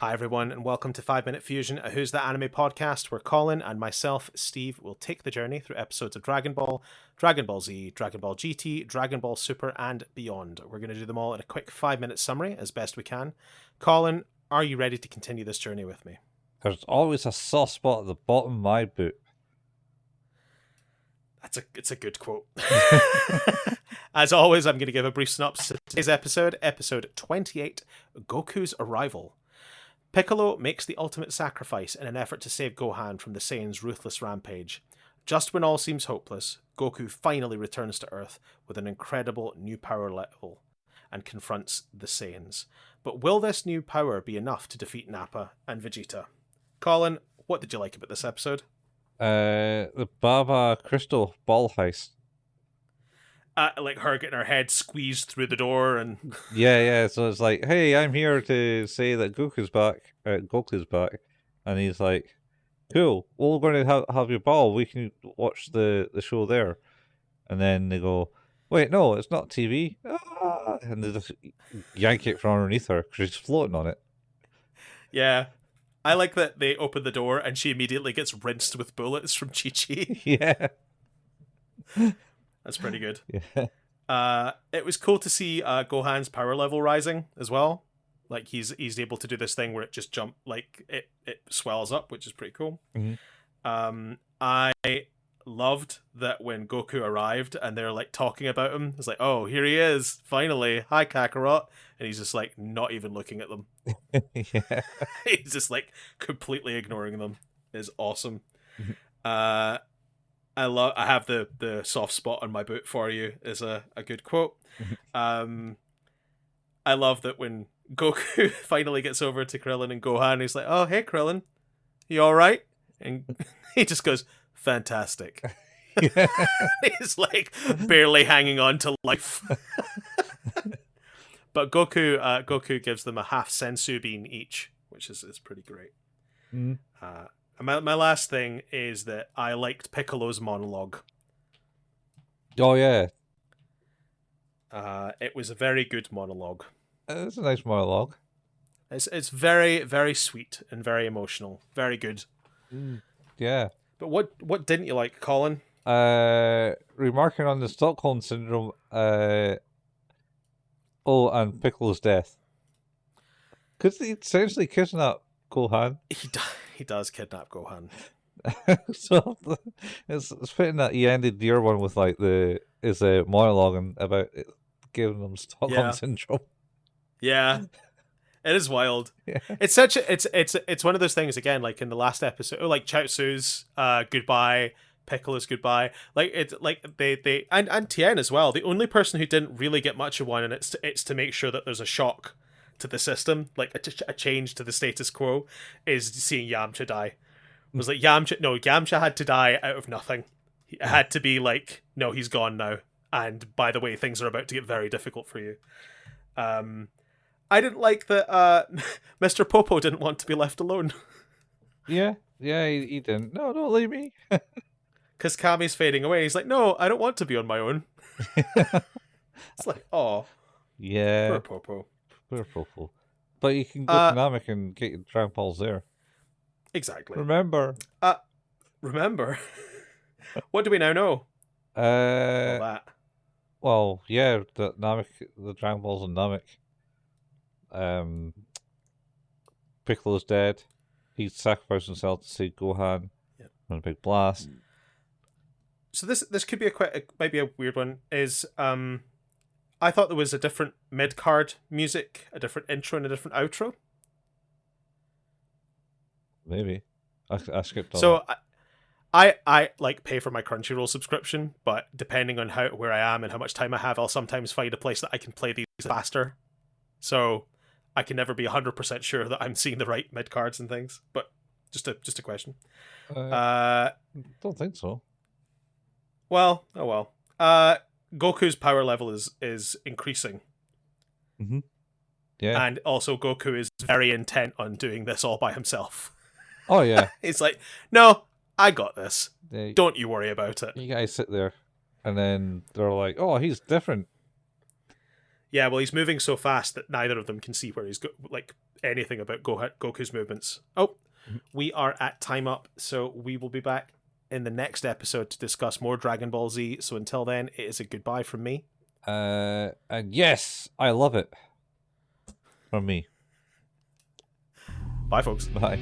Hi everyone, and welcome to 5 Minute Fusion, a Who's That Anime podcast where Colin and myself, Steve, will take the journey through episodes of Dragon Ball, Dragon Ball Z, Dragon Ball GT, Dragon Ball Super, and beyond. We're going to do them all in a quick 5-minute summary as best we can. Colin, are you ready to continue this journey with me? There's always a soft spot at the bottom of my boot. It's a good quote. As always, I'm going to give a brief synopsis of today's episode 28, Goku's Arrival. Piccolo makes the ultimate sacrifice in an effort to save Gohan from the Saiyans' ruthless rampage. Just when all seems hopeless, Goku finally returns to Earth with an incredible new power level and confronts the Saiyans. But will this new power be enough to defeat Nappa and Vegeta? Colin, what did you like about this episode? The Baba Crystal ball heist. Like her getting her head squeezed through the door and... Yeah. So it's like, hey, I'm here to say that Goku's back. And he's like, cool. Well, we're going to have your ball. We can watch the show there. And then they go, wait, no, it's not TV. Ah! And they just yank it from underneath her because she's floating on it. Yeah. I like that they open the door and she immediately gets rinsed with bullets from Chi-Chi. Yeah. That's pretty good. Yeah. It was cool to see Gohan's power level rising as well. Like he's able to do this thing where it just it swells up, which is pretty cool. Mm-hmm. I loved that when Goku arrived and they're like talking about him. It's like, oh, here he is, finally. Hi, Kakarot. And he's just like not even looking at them. Yeah. He's just like completely ignoring them. It's awesome. I have the soft spot on my boot for you is a good quote. I love that when Goku finally gets over to Krillin and Gohan, he's like, oh, hey, Krillin, you all right? And he just goes, fantastic. Yeah. He's like barely hanging on to life. But Goku gives them a half sensu bean each, which is pretty great. Mm. My last thing is that I liked Piccolo's monologue. Oh, yeah. It was a very good monologue. It's a nice monologue. It's very, very sweet and very emotional. Very good. Yeah. But what didn't you like, Colin? Remarking on the Stockholm Syndrome, and Piccolo's death. Because he essentially kidnapped Gohan. He does kidnap Gohan. So it's fitting that he ended the year one with like his monologue and about it, giving them Stockholm Syndrome. Yeah. It is wild. Yeah. It's one of those things again, like in the last episode, like Chaozu's goodbye, Piccolo's goodbye. Like it's like they and Tien as well. The only person who didn't really get much of one, and it's to make sure that there's a shock to the system, like a change to the status quo, is seeing Yamcha die. It was like Yamcha had to die out of nothing. It had to be like, no, he's gone now. And by the way, things are about to get very difficult for you. I didn't like that Mr. Popo didn't want to be left alone. Yeah, he didn't. No, don't leave me. Because Kami's fading away. He's like, no, I don't want to be on my own. It's like, oh. Yeah. Poor Popo. Poor Popo. But you can go to Namek and get your Dragon Balls there. Exactly. Remember. Remember? What do we now know? All that. Well, yeah, the Dragon Balls on Namek. Piccolo's dead. He sacrificed himself to save Gohan. Yep. On a big blast. So this could be might be a weird one. Is I thought there was a different mid card music, a different intro and a different outro. Maybe I skipped on. So I like pay for my Crunchyroll subscription, but depending on where I am and how much time I have, I'll sometimes find a place that I can play these faster. So I can never be 100% sure that I'm seeing the right mid cards and things. But just a question. Don't think so. Well, oh well. Goku's power level is increasing. Mm-hmm. Yeah. And also Goku is very intent on doing this all by himself. Oh yeah. It's like, no, I got this. Yeah, don't you worry about it. You guys sit there, and then they're like, "Oh, he's different." Yeah, well, he's moving so fast that neither of them can see where he's like anything about Goku's movements. Oh, we are at time up, so we will be back in the next episode to discuss more Dragon Ball Z. So until then, it is a goodbye from me. And yes, I love it. From me. Bye, folks. Bye.